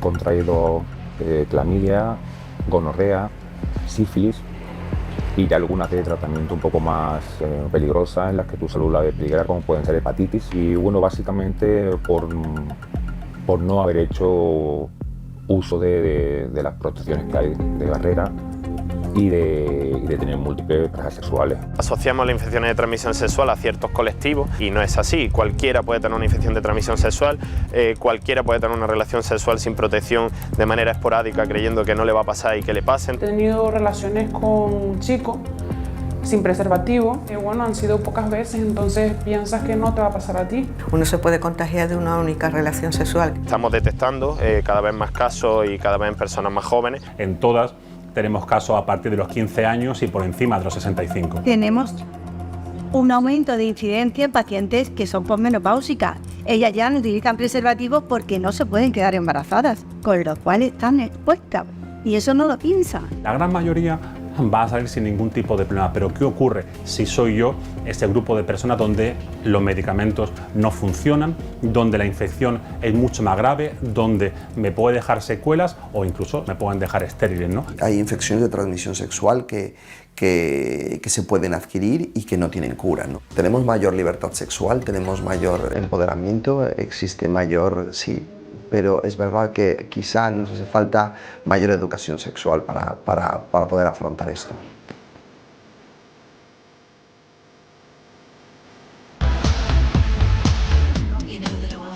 contraído clamidia, gonorrea, sífilis y algunas de tratamiento un poco más peligrosas en las que tu salud la ve peligrada, como pueden ser hepatitis. Y bueno, básicamente por no haber hecho uso de las protecciones que hay de barrera y de tener múltiples parejas sexuales. Asociamos las infecciones de transmisión sexual a ciertos colectivos y no es así. Cualquiera puede tener una infección de transmisión sexual, cualquiera puede tener una relación sexual sin protección de manera esporádica, creyendo que no le va a pasar y que le pasen. He tenido relaciones con chicos sin preservativo, que bueno, han sido pocas veces, entonces piensas que no te va a pasar a ti. Uno se puede contagiar de una única relación sexual. Estamos detectando cada vez más casos y cada vez en personas más jóvenes. En todas tenemos casos a partir de los 15 años y por encima de los 65. Tenemos un aumento de incidencia en pacientes que son posmenopáusicas. Ellas ya no utilizan preservativos porque no se pueden quedar embarazadas, con lo cual están expuestas. Y eso no lo piensan. La gran mayoría va a salir sin ningún tipo de problema, pero ¿qué ocurre si soy yo ese grupo de personas donde los medicamentos no funcionan, donde la infección es mucho más grave, donde me puede dejar secuelas o incluso me pueden dejar estériles, ¿no? Hay infecciones de transmisión sexual que se pueden adquirir y que no tienen cura, ¿no? Tenemos mayor libertad sexual, tenemos mayor empoderamiento, existe mayor, sí, pero es verdad que quizá nos hace falta mayor educación sexual para poder afrontar esto.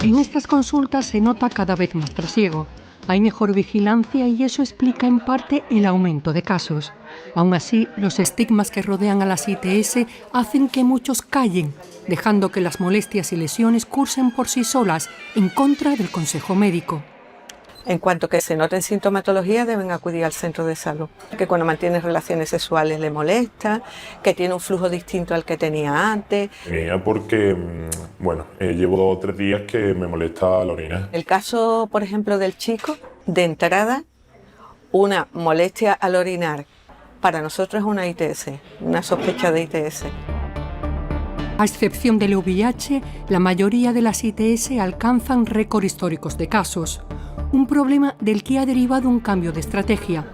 En estas consultas se nota cada vez más trasiego. Hay mejor vigilancia y eso explica en parte el aumento de casos. Aún así, los estigmas que rodean a las ITS hacen que muchos callen, dejando que las molestias y lesiones cursen por sí solas, en contra del consejo médico. En cuanto que se noten sintomatología, deben acudir al centro de salud. Que cuando mantiene relaciones sexuales le molesta, que tiene un flujo distinto al que tenía antes. Porque, bueno, llevo 2 o 3 días que me molesta la orina. El caso, por ejemplo, del chico, de entrada, una molestia al orinar, para nosotros es una ITS, una sospecha de ITS. A excepción del VIH, la mayoría de las ITS alcanzan récord históricos de casos. Un problema del que ha derivado un cambio de estrategia.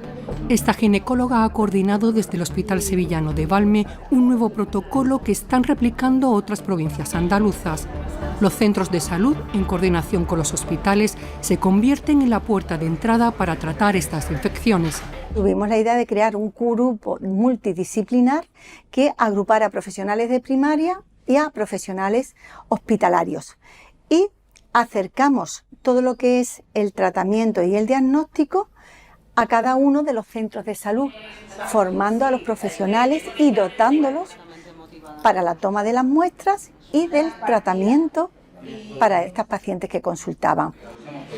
Esta ginecóloga ha coordinado desde el Hospital Sevillano de Valme un nuevo protocolo que están replicando otras provincias andaluzas. Los centros de salud, en coordinación con los hospitales, se convierten en la puerta de entrada para tratar estas infecciones. Tuvimos la idea de crear un grupo multidisciplinar que agrupara a profesionales de primaria y a profesionales hospitalarios. Y acercamos todo lo que es el tratamiento y el diagnóstico a cada uno de los centros de salud, formando a los profesionales y dotándolos para la toma de las muestras y del tratamiento para estas pacientes que consultaban.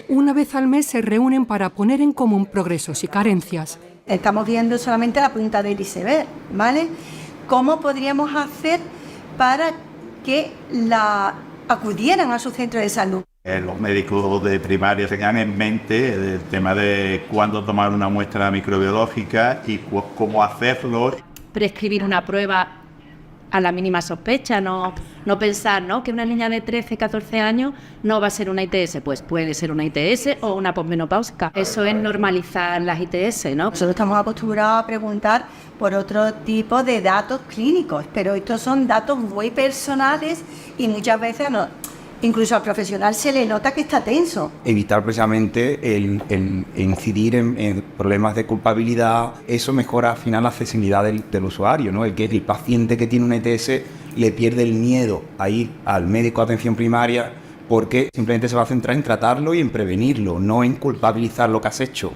Una vez al mes se reúnen para poner en común progresos y carencias. Estamos viendo solamente la punta del iceberg, ¿vale? ¿Cómo podríamos hacer para que acudieran a su centro de salud? Los médicos de primaria tengan en mente el tema de cuándo tomar una muestra microbiológica y cómo hacerlo. Prescribir una prueba a la mínima sospecha, no pensar, ¿no?, que una niña de 13, 14 años no va a ser una ITS, pues puede ser una ITS o una posmenopáusica. Eso es normalizar las ITS, ¿no? Nosotros estamos acostumbrados a preguntar por otro tipo de datos clínicos, pero estos son datos muy personales y muchas veces incluso al profesional se le nota que está tenso. Evitar precisamente el incidir en problemas de culpabilidad, eso mejora al final la accesibilidad del usuario, ¿no? El que el paciente que tiene una ETS le pierde el miedo a ir al médico de atención primaria porque simplemente se va a centrar en tratarlo y en prevenirlo, no en culpabilizar lo que has hecho.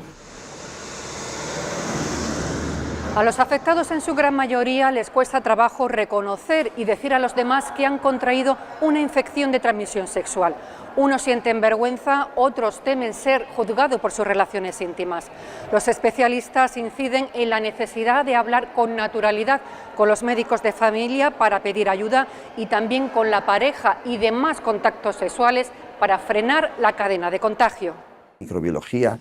A los afectados en su gran mayoría les cuesta trabajo reconocer y decir a los demás que han contraído una infección de transmisión sexual. Unos sienten vergüenza, otros temen ser juzgados por sus relaciones íntimas. Los especialistas inciden en la necesidad de hablar con naturalidad con los médicos de familia para pedir ayuda y también con la pareja y demás contactos sexuales para frenar la cadena de contagio. Microbiología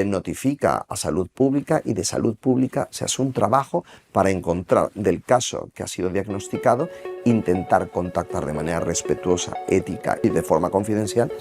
notifica a salud pública y de salud pública se hace un trabajo para encontrar del caso que ha sido diagnosticado, intentar contactar de manera respetuosa, ética y de forma confidencial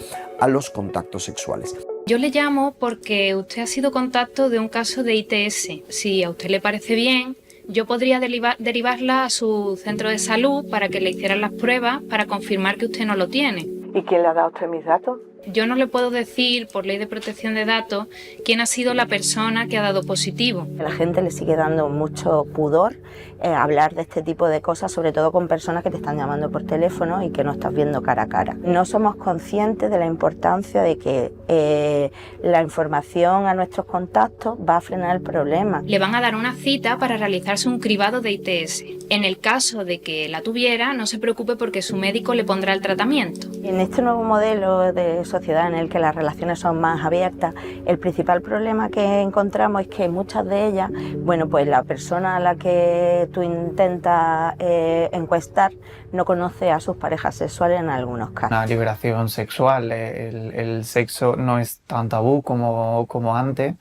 a los contactos sexuales. Yo le llamo porque usted ha sido contacto de un caso de ITS. Si a usted le parece bien, yo podría derivarla a su centro de salud para que le hicieran las pruebas para confirmar que usted no lo tiene. ¿Y quién le ha dado a usted mis datos? Yo no le puedo decir, por ley de protección de datos, quién ha sido la persona que ha dado positivo. A la gente le sigue dando mucho pudor hablar de este tipo de cosas, sobre todo con personas que te están llamando por teléfono y que no estás viendo cara a cara. No somos conscientes de la importancia de que la información a nuestros contactos va a frenar el problema. Le van a dar una cita para realizarse un cribado de ITS. En el caso de que la tuviera, no se preocupe porque su médico le pondrá el tratamiento. En este nuevo modelo de sociedad en el que las relaciones son más abiertas, el principal problema que encontramos es que muchas de ellas, bueno, pues la persona a la que tú intentas encuestar no conoce a sus parejas sexuales en algunos casos. Una liberación sexual, el sexo no es tan tabú como antes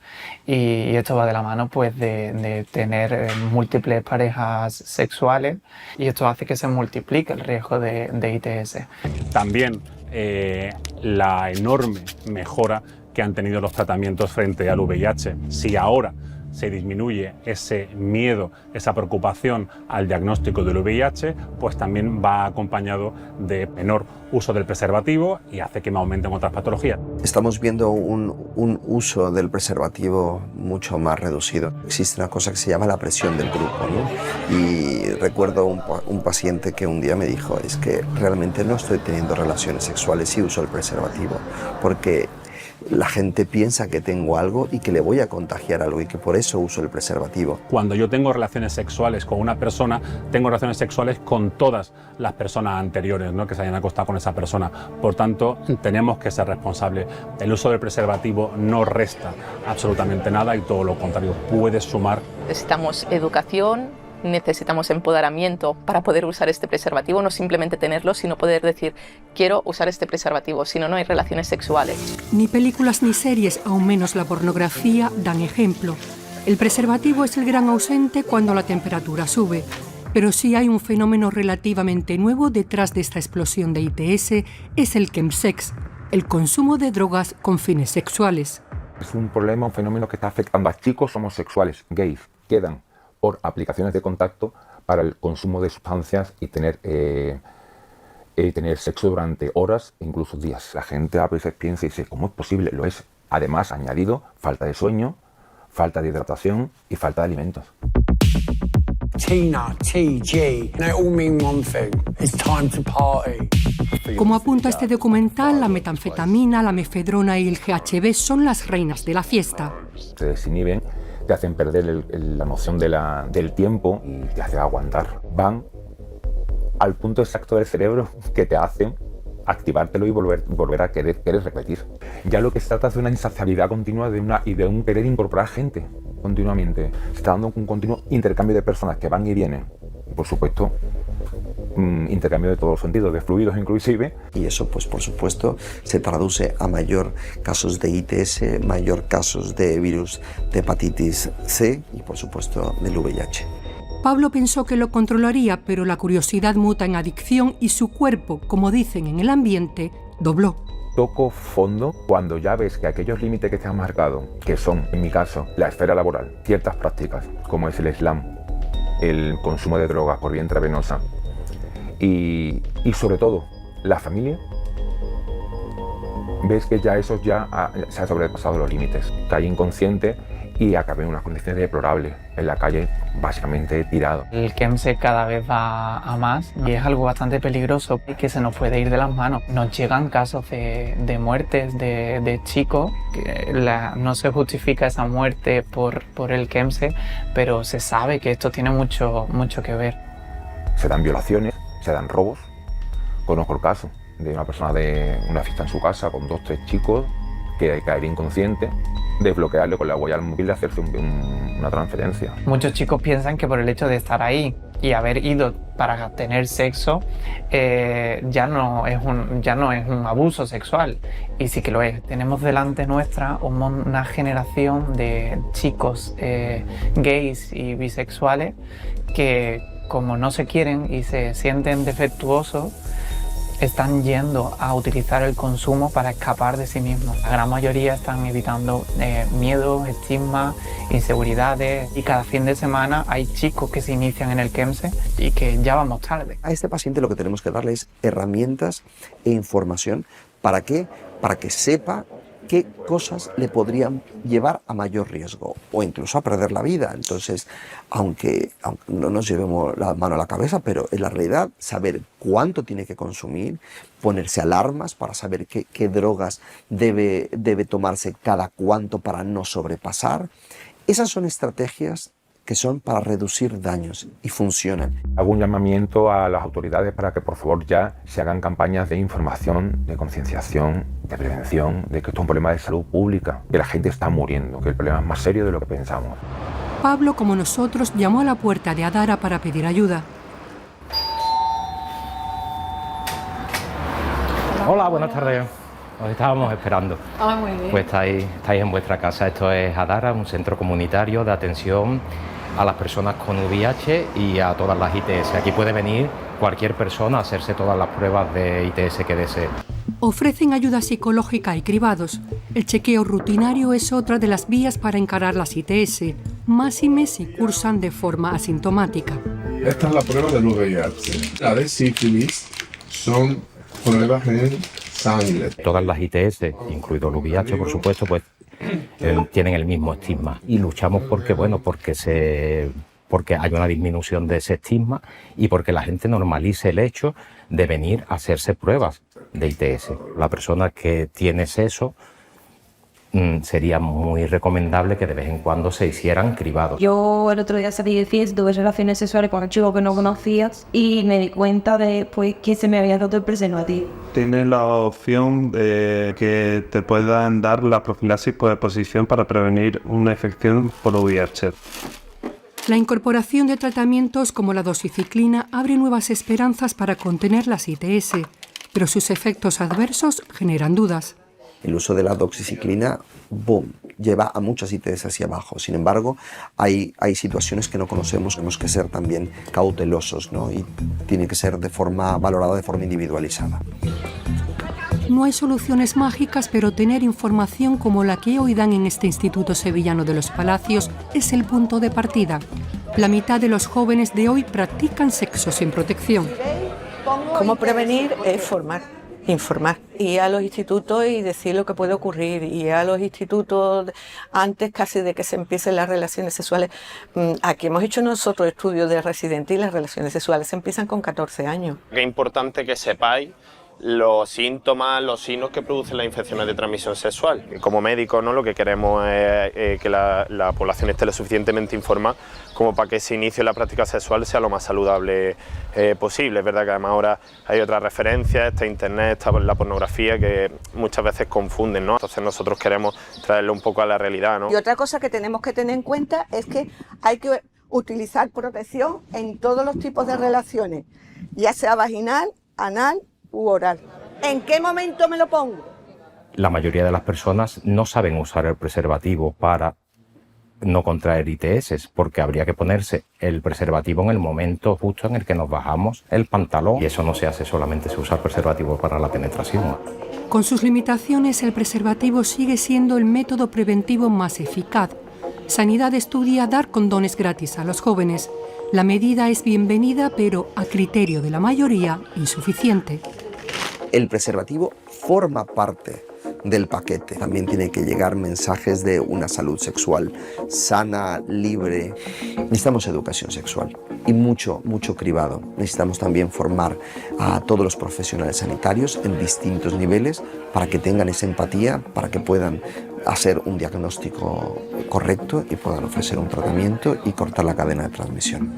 y esto va de la mano pues de tener múltiples parejas sexuales y esto hace que se multiplique el riesgo de ITS. También la enorme mejora que han tenido los tratamientos frente al VIH. Si ahora se disminuye ese miedo, esa preocupación al diagnóstico del VIH, pues también va acompañado de menor uso del preservativo y hace que me aumenten otras patologías. Estamos viendo un uso del preservativo mucho más reducido. Existe una cosa que se llama la presión del grupo, ¿no? Y recuerdo un paciente que un día me dijo, es que realmente no estoy teniendo relaciones sexuales si uso el preservativo, porque la gente piensa que tengo algo y que le voy a contagiar algo y que por eso uso el preservativo. Cuando yo tengo relaciones sexuales con una persona, tengo relaciones sexuales con todas las personas anteriores, ¿no?, que se hayan acostado con esa persona. Por tanto, tenemos que ser responsables. El uso del preservativo no resta absolutamente nada y todo lo contrario, puede sumar. Necesitamos educación, necesitamos empoderamiento para poder usar este preservativo, no simplemente tenerlo, sino poder decir, quiero usar este preservativo, si no, no hay relaciones sexuales. Ni películas ni series, aún menos la pornografía, dan ejemplo. El preservativo es el gran ausente cuando la temperatura sube, pero sí hay un fenómeno relativamente nuevo detrás de esta explosión de ITS, es el chemsex, el consumo de drogas con fines sexuales. Es un problema, un fenómeno que está afectando a chicos homosexuales, gays, quedan por aplicaciones de contacto para el consumo de sustancias y tener sexo durante horas e incluso días. La gente a veces piensa y dice, ¿cómo es posible? Lo es. Además, añadido, falta de sueño, falta de hidratación y falta de alimentos. Tina, TG, they all mean one thing. It's time to party. Como apunta este documental, la metanfetamina, la mefedrona y el GHB son las reinas de la fiesta. Te desinhiben, te hacen perder la noción del tiempo y te hacen aguantar. Van al punto exacto del cerebro que te hacen activártelo y volver a querer repetir. Ya lo que se trata es de una insaciabilidad continua y de un querer incorporar gente continuamente. Se está dando un continuo intercambio de personas que van y vienen. Por supuesto, intercambio de todos los sentidos, de fluidos inclusive. Y eso, pues por supuesto, se traduce a mayor casos de ITS, mayor casos de virus de hepatitis C y por supuesto del VIH. Pablo pensó que lo controlaría, pero la curiosidad muta en adicción y su cuerpo, como dicen en el ambiente, dobló. Toco fondo cuando ya ves que aquellos límites que te han marcado, que son, en mi caso, la esfera laboral, ciertas prácticas, como es el slam, el consumo de drogas por vía intravenosa y sobre todo la familia, ves que ya eso se ha sobrepasado los límites. Cae inconsciente y acabé en unas condiciones deplorables, en la calle básicamente tirado. El chemsex cada vez va a más y es algo bastante peligroso y que se nos puede ir de las manos. Nos llegan casos de muertes de chicos, que no se justifica esa muerte por el chemsex, pero se sabe que esto tiene mucho que ver. Se dan violaciones, se dan robos. Conozco el caso de una persona de una fiesta en su casa con 2 o 3 chicos que hay que caer inconsciente, desbloquearle con la huella del móvil y hacerse una transferencia. Muchos chicos piensan que por el hecho de estar ahí y haber ido para tener sexo ya no es un abuso sexual, y sí que lo es. Tenemos delante nuestra una generación de chicos gays y bisexuales que, como no se quieren y se sienten defectuosos, están yendo a utilizar el consumo para escapar de sí mismos. La gran mayoría están evitando miedos, estigmas, inseguridades, y cada fin de semana hay chicos que se inician en el KEMSE y que ya vamos tarde. A este paciente lo que tenemos que darle es herramientas e información. ¿Para qué? Para que sepa qué cosas le podrían llevar a mayor riesgo o incluso a perder la vida. Entonces, aunque no nos llevemos la mano a la cabeza, pero en la realidad saber cuánto tiene que consumir, ponerse alarmas para saber qué drogas debe tomarse cada cuánto para no sobrepasar. Esas son estrategias que son para reducir daños y funcionan. Hago un llamamiento a las autoridades para que por favor ya se hagan campañas de información, de concienciación, de prevención, de que esto es un problema de salud pública, que la gente está muriendo, que el problema es más serio de lo que pensamos. Pablo, como nosotros, llamó a la puerta de Adara para pedir ayuda. Hola, buenas tardes. Os estábamos esperando. Muy bien. Pues estáis en vuestra casa. Esto es Adara, un centro comunitario de atención a las personas con VIH y a todas las ITS. Aquí puede venir cualquier persona a hacerse todas las pruebas de ITS que desee. Ofrecen ayuda psicológica y cribados. El chequeo rutinario es otra de las vías para encarar las ITS, máxime si cursan de forma asintomática. Esta es la prueba del VIH. La de sífilis son pruebas en sangre. Todas las ITS, incluido el VIH, por supuesto, pues tienen el mismo estigma y luchamos porque hay una disminución de ese estigma y porque la gente normalice el hecho de venir a hacerse pruebas de ITS. La persona que tiene sexo sería muy recomendable que de vez en cuando se hicieran cribados. Yo el otro día salí de fiesta, tuve relaciones sexuales con un chico que no conocías y me di cuenta de que se me había roto el preservativo. Tienes la opción de que te puedan dar la profilaxis por exposición para prevenir una infección por VIH. La incorporación de tratamientos como la doxiciclina abre nuevas esperanzas para contener las ITS, pero sus efectos adversos generan dudas. El uso de la doxiciclina, boom, lleva a muchas ITS hacia abajo. Sin embargo, hay situaciones que no conocemos, tenemos que ser también cautelosos, ¿no? Y tiene que ser valorada de forma individualizada. No hay soluciones mágicas, pero tener información como la que hoy dan en este Instituto Sevillano de los Palacios es el punto de partida. La mitad de los jóvenes de hoy practican sexo sin protección. ¿Cómo prevenir? Es informar. Ir a los institutos y decir lo que puede ocurrir. Ir a los institutos antes casi de que se empiecen las relaciones sexuales. Aquí hemos hecho nosotros estudios de residente y las relaciones sexuales se empiezan con 14 años. Es importante que sepáis los síntomas, los signos que producen las infecciones de transmisión sexual. Como médicos, ¿no? Lo que queremos es que la población esté lo suficientemente informada como para que ese inicio de la práctica sexual sea lo más saludable posible. Es verdad que además ahora hay otras referencias, está internet, está la pornografía, que muchas veces confunden, ¿no? Entonces nosotros queremos traerlo un poco a la realidad, ¿no? Y otra cosa que tenemos que tener en cuenta es que hay que utilizar protección en todos los tipos de relaciones, ya sea vaginal, anal u oral. ¿En qué momento me lo pongo? La mayoría de las personas no saben usar el preservativo para no contraer ITS, porque habría que ponerse el preservativo en el momento justo en el que nos bajamos el pantalón, y eso no se hace, solamente se usa el preservativo para la penetración. Con sus limitaciones, el preservativo sigue siendo el método preventivo más eficaz. Sanidad estudia dar condones gratis a los jóvenes. La medida es bienvenida, pero a criterio de la mayoría, insuficiente. El preservativo forma parte del paquete. También tiene que llegar mensajes de una salud sexual sana, libre. Necesitamos educación sexual y mucho cribado. Necesitamos también formar a todos los profesionales sanitarios en distintos niveles para que tengan esa empatía, para que puedan hacer un diagnóstico correcto y puedan ofrecer un tratamiento y cortar la cadena de transmisión.